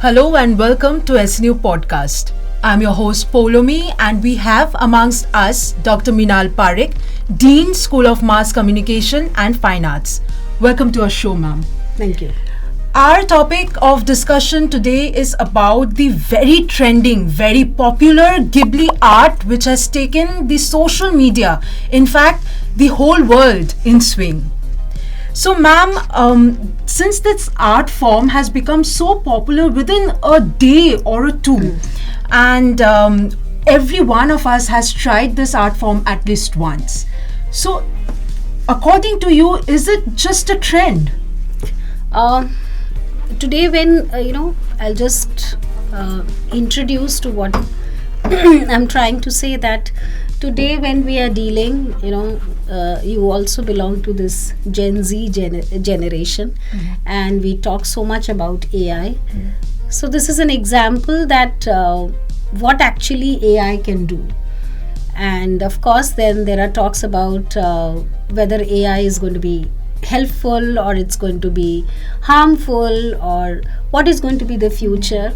Hello and welcome to SNU Podcast. I'm your host Polomi and we have amongst us Dr. Minal Pareek, Dean, School of Mass Communication and Fine Arts. Welcome to our show, ma'am. Thank you. Our topic of discussion today is about the very trending, very popular Ghibli art which has taken the social media, in fact, the whole world in swing. So, ma'am, since this art form has become so popular within a day or two, and every one of us has tried this art form at least once. So, according to you, is it just a trend? Today, when I'll just introduce to what I'm trying to say, that today when we are dealing, you also belong to this Gen Z generation, and we talk so much about AI. So this is an example that what actually AI can do. And of course, then there are talks about whether AI is going to be helpful or it's going to be harmful, or what is going to be the future.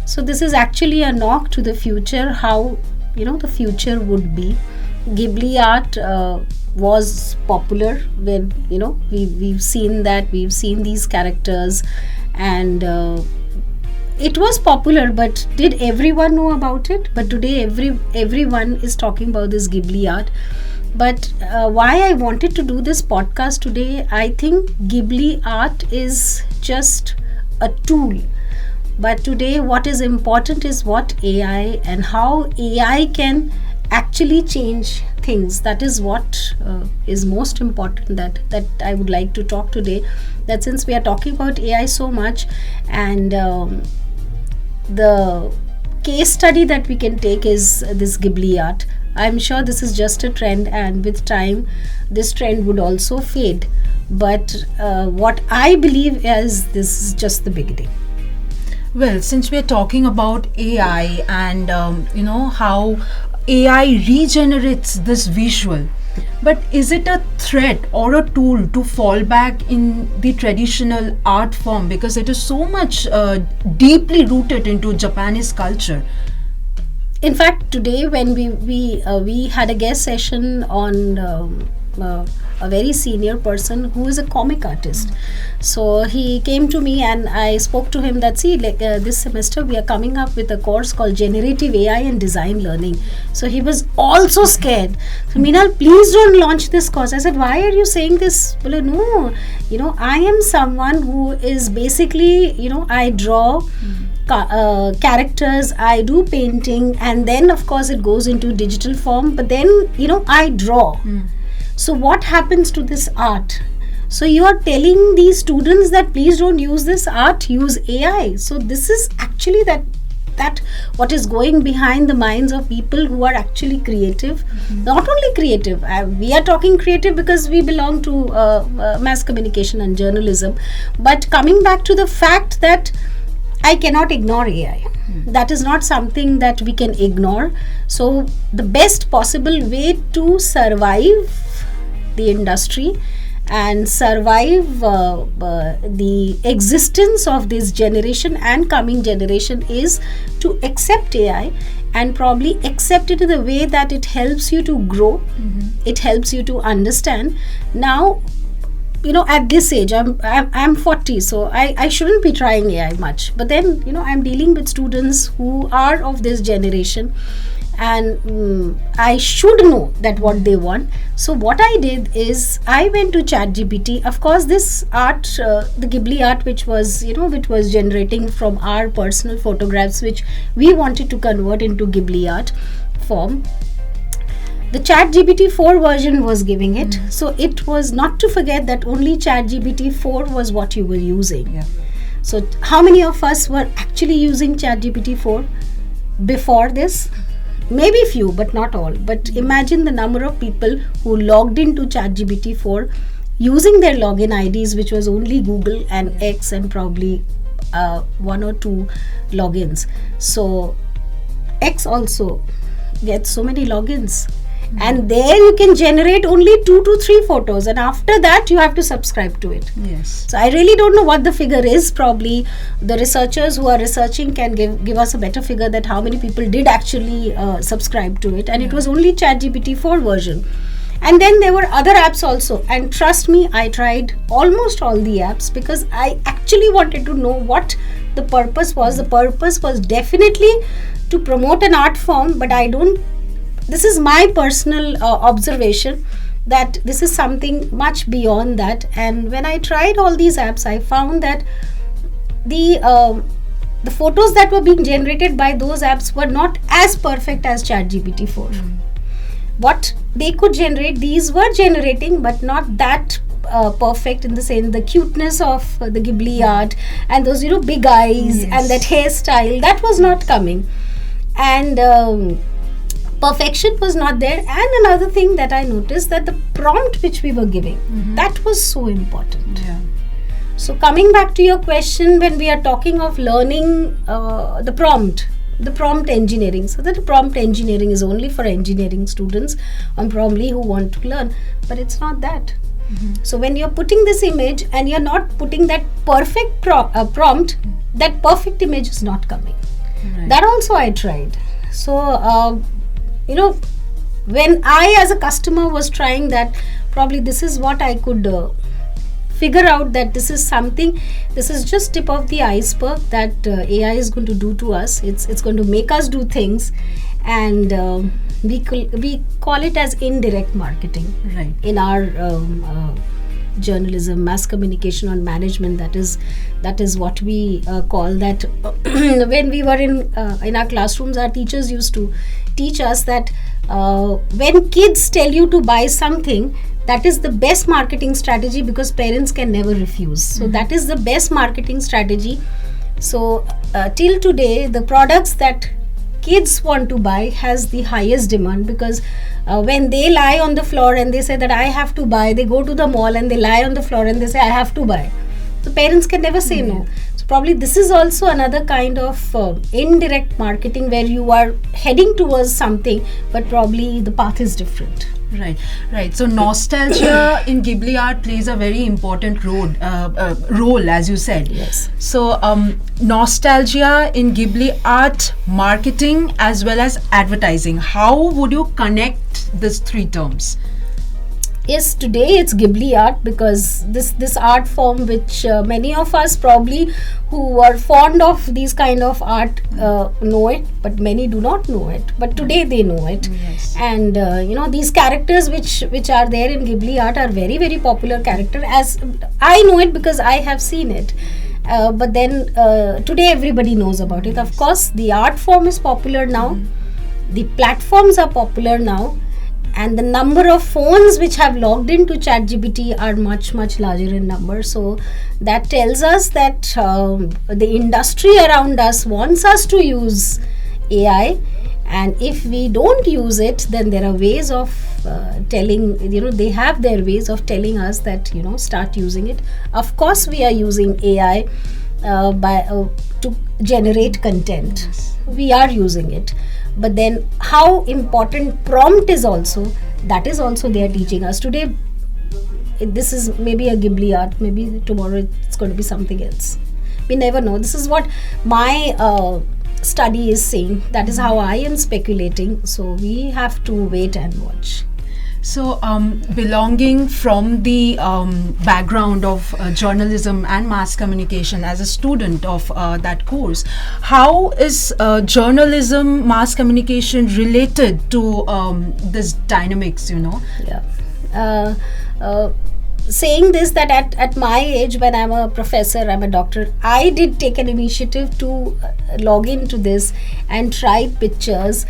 So this is actually a knock to the future, how the future would be. Ghibli art was popular when we've seen these characters, and it was popular, but did everyone know about it? But today everyone is talking about this Ghibli art. But why I wanted to do this podcast today, I think Ghibli art is just a tool. But today what is important is what AI and how AI can actually change things. That is what is most important, that I would like to talk today. That since we are talking about AI so much, and the case study that we can take is this Ghibli art. I'm sure this is just a trend, and with time this trend would also fade. But what I believe is this is just the beginning. Well, since we're talking about AI and how AI regenerates this visual, but is it a threat or a tool to fall back in the traditional art form, because it is so much deeply rooted into Japanese culture? In fact, today when we had a guest session on a very senior person who is a comic artist. So he came to me and I spoke to him that this semester we are coming up with a course called Generative AI and Design Learning. So he was also scared. So, Minal, please don't launch this course. I said, why are you saying this? Well, no, I am someone who is basically, I draw characters, I do painting, and then of course it goes into digital form, but then I draw. So what happens to this art? So you are telling these students that please don't use this art, use AI. So this is actually that what is going behind the minds of people who are actually creative. Not only creative, we are talking creative because we belong to mass communication and journalism, but coming back to the fact that I cannot ignore AI. That is not something that we can ignore. So the best possible way to survive the industry and survive the existence of this generation and coming generation is to accept AI, and probably accept it in the way that it helps you to grow, it helps you to understand. Now, at this age, I'm 40, so I shouldn't be trying AI much. But then, I'm dealing with students who are of this generation, and I should know that what they want. So what I did is I went to ChatGPT. Of course, this art, the Ghibli art, which was generating from our personal photographs, which we wanted to convert into Ghibli art form. The ChatGPT 4 version was giving it. So it was not to forget that only ChatGPT 4 was what you were using. Yeah. So how many of us were actually using ChatGPT 4 before this? Maybe few, but not all. But imagine the number of people who logged into ChatGPT 4 using their login IDs, which was only Google and X and probably one or two logins. So X also gets so many logins. and there you can generate only 2 to 3 photos, and after that you have to subscribe to it. Yes. So I really don't know what the figure is. Probably the researchers who are researching can give us a better figure that how many people did actually subscribe to it, and it was only ChatGPT 4 version. And then there were other apps also, and trust me, I tried almost all the apps because I actually wanted to know what the purpose was. The purpose was definitely to promote an art form, but this is my personal observation that this is something much beyond that. And when I tried all these apps, I found that the photos that were being generated by those apps were not as perfect as ChatGPT 4. What they could generate, these were generating, but not that perfect in the sense, the cuteness of the Ghibli art and those big eyes and that hairstyle, that was not coming, and perfection was not there. And another thing that I noticed, that the prompt which we were giving, that was so important. So coming back to your question, when we are talking of learning the prompt engineering, so that the prompt engineering is only for engineering students and probably who want to learn, but it's not that. So when you're putting this image and you're not putting that perfect prompt, that perfect image is not coming. That also I tried. So when I as a customer was trying that, probably this is what I could figure out, that this is just tip of the iceberg that AI is going to do to us. It's going to make us do things, and we call it as indirect marketing in our journalism, mass communication, and management. That is what we call that. When we were in our classrooms, our teachers used to teach us that when kids tell you to buy something, that is the best marketing strategy, because parents can never refuse. So that is the best marketing strategy. So till today, the products that kids want to buy has the highest demand, because when they lie on the floor and they say that I have to buy, they go to the mall and they lie on the floor and they say I have to buy. So parents can never say no. So probably this is also another kind of indirect marketing, where you are heading towards something, but probably the path is different. Right. So nostalgia in Ghibli art plays a very important role, as you said. Yes. So nostalgia in Ghibli art, marketing as well as advertising. How would you connect these three terms? Yes, today it's Ghibli art, because this art form which many of us probably who are fond of these kind of art know it, but many do not know it. But today they know it. Yes. And these characters which are there in Ghibli art are very, very popular character, as I know it because I have seen it. But then today everybody knows about it. Of course, the art form is popular now. The platforms are popular now. And the number of phones which have logged into ChatGPT are much, much larger in number. So that tells us that the industry around us wants us to use AI. And if we don't use it, then there are ways of telling, they have their ways of telling us that, start using it. Of course, we are using AI to generate content. Yes. We are using it. But then how important prompt is also, that is also they are teaching us. Today, this is maybe a Ghibli art, maybe tomorrow it's going to be something else. We never know. This is what my study is saying. That is how I am speculating. So we have to wait and watch. So, belonging from the background of journalism and mass communication as a student of that course, how is journalism, mass communication related to this dynamics, Yeah. Saying this, that at my age, when I'm a professor, I'm a doctor, I did take an initiative to log into this and try pictures.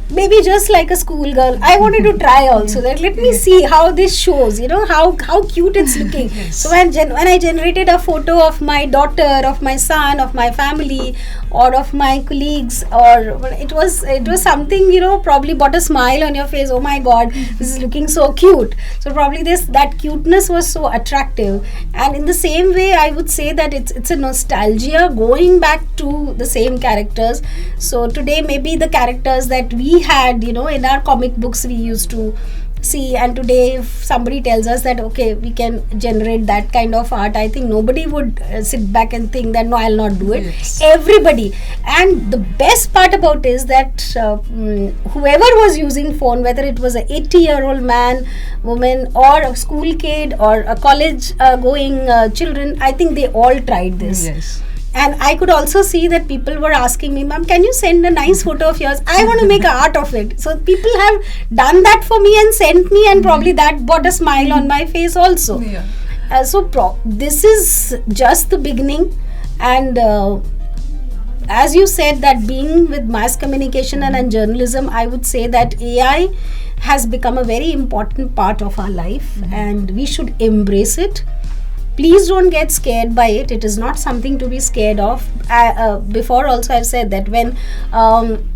Maybe just like a schoolgirl, I wanted to try also that let me see how this shows, how cute it's looking. Yes. So when I generated a photo of my daughter, of my son, of my family, or of my colleagues, or it was something, probably brought a smile on your face. Oh my God, this is looking so cute. So probably that cuteness was so attractive. And in the same way, I would say that it's a nostalgia going back to the same characters. So today maybe the characters that we we had, in our comic books we used to see, and today if somebody tells us that okay, we can generate that kind of art, I think nobody would sit back and think that no, I'll not do it. Yes. Everybody. And the best part about is that whoever was using phone, whether it was a 80-year-old man, woman, or a school kid, or a college going children, I think they all tried this. Yes. And I could also see that people were asking me, ma'am, can you send a nice photo of yours? I want to make an art of it. So people have done that for me and sent me, and probably that brought a smile on my face also. Yeah. This is just the beginning. And as you said, that being with mass communication and journalism, I would say that AI has become a very important part of our life, and we should embrace it. Please don't get scared by it. It is not something to be scared of. Before also I've said that when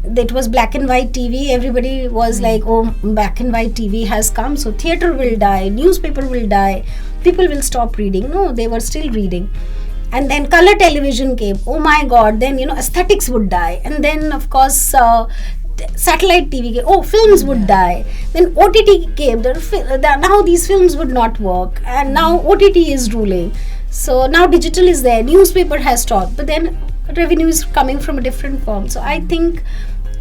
it was black and white TV, everybody was like, oh, black and white TV has come, so theatre will die, newspaper will die, people will stop reading. No, they were still reading. And then color television came. Oh my God, then aesthetics would die. And then of course satellite TV came. Oh, films would die. Then OTT came. Now these films would not work, and now OTT is ruling. So now digital is there. Newspaper has stopped, but then revenue is coming from a different form. So I think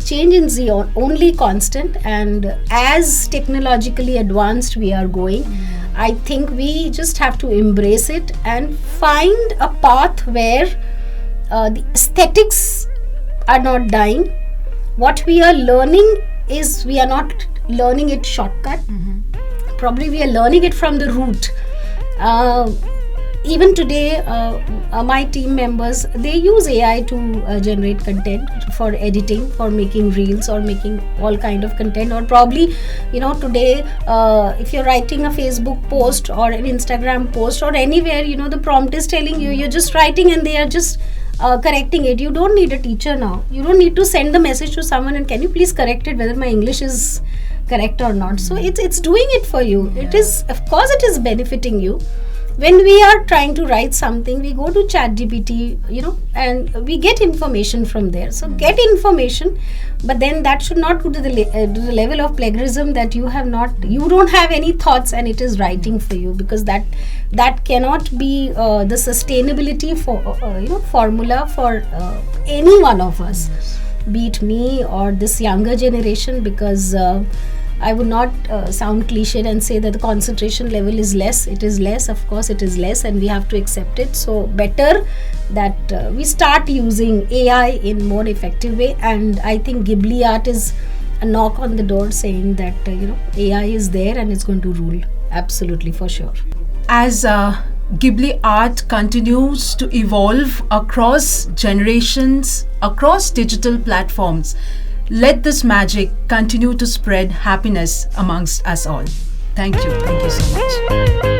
change is the only constant, and as technologically advanced we are going, I think we just have to embrace it and find a path where the aesthetics are not dying. What we are learning is, we are not learning it shortcut. Probably we are learning it from the root. Even today, my team members, they use AI to generate content for editing, for making reels, or making all kind of content. Or probably, today, if you're writing a Facebook post or an Instagram post or anywhere, the prompt is telling you, you're just writing and they are just correcting it. You don't need a teacher now. You don't need to send the message to someone and can you please correct it whether my English is correct or not. So it's doing it for you. It is, of course, it is benefiting you. When we are trying to write something, we go to ChatGPT, and we get information from there. So get information, but then that should not go to the level of plagiarism that you don't have any thoughts and it is writing for you, because that cannot be the sustainability for formula for any one of us, be it me or this younger generation, because I would not sound cliched and say that the concentration level is less. It is less, of course it is less, and we have to accept it. So better that we start using AI in more effective way. And I think Ghibli Art is a knock on the door saying that AI is there and it's going to rule. Absolutely, for sure. As Ghibli Art continues to evolve across generations, across digital platforms, let this magic continue to spread happiness amongst us all. Thank you. Thank you so much.